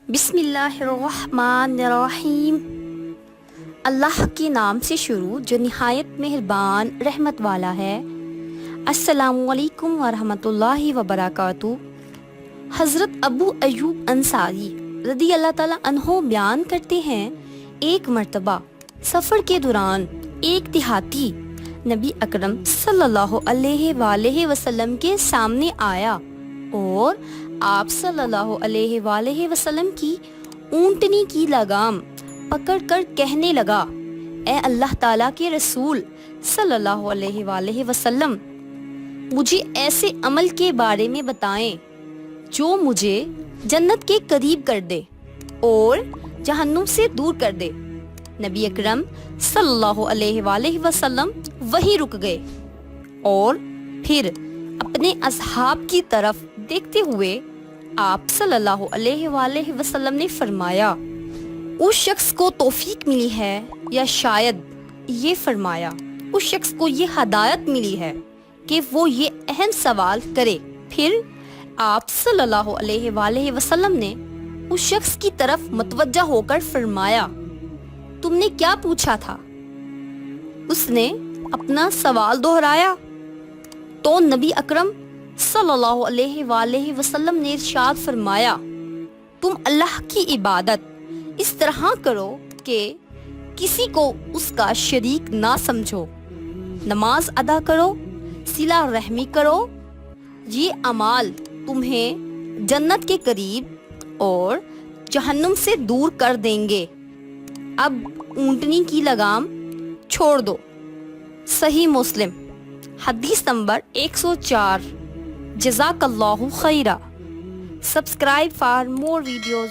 بسم اللہ الرحمن الرحیم۔ اللہ کے نام سے شروع جو نہایت مہربان رحمت والا ہے۔ السلام علیکم ورحمۃ اللہ وبرکاتہ۔ حضرت ابو ایوب انصاری رضی اللہ تعالیٰ عنہ بیان کرتے ہیں، ایک مرتبہ سفر کے دوران ایک دیہاتی نبی اکرم صلی اللہ علیہ وآلہ وسلم کے سامنے آیا اور آپ صلی اللہ علیہ وآلہ وسلم کی اونٹنی کی لگام پکڑ کر کہنے لگا، اے اللہ تعالیٰ کے رسول صلی اللہ علیہ وآلہ وسلم، مجھے ایسے عمل کے بارے میں بتائیں جو مجھے جنت کے قریب کر دے اور جہنم سے دور کر دے۔ نبی اکرم صلی اللہ علیہ وآلہ وسلم وہیں رک گئے اور پھر اپنے اصحاب کی طرف دیکھتے ہوئے آپ صلی اللہ علیہ وآلہ وسلم نے فرمایا، اس شخص کو توفیق ملی ہے، یا شاید یہ فرمایا اس شخص کو یہ ہدایت ملی ہے کہ وہ یہ اہم سوال کرے۔ پھر آپ صلی اللہ علیہ وآلہ وسلم نے اس شخص کی طرف متوجہ ہو کر فرمایا، تم نے کیا پوچھا تھا؟ اس نے اپنا سوال دہرایا تو نبی اکرم صلی اللہ علیہ وآلہ وسلم نے ارشاد فرمایا، تم اللہ کی عبادت اس طرح کرو کہ کسی کو اس کا شریک نہ سمجھو، نماز ادا کرو، صلہ رحمی کرو، یہ اعمال تمہیں جنت کے قریب اور جہنم سے دور کر دیں گے۔ اب اونٹنی کی لگام چھوڑ دو۔ صحیح مسلم حدیث نمبر 104۔ جزاک اللہ خیرہ۔ Subscribe for more videos.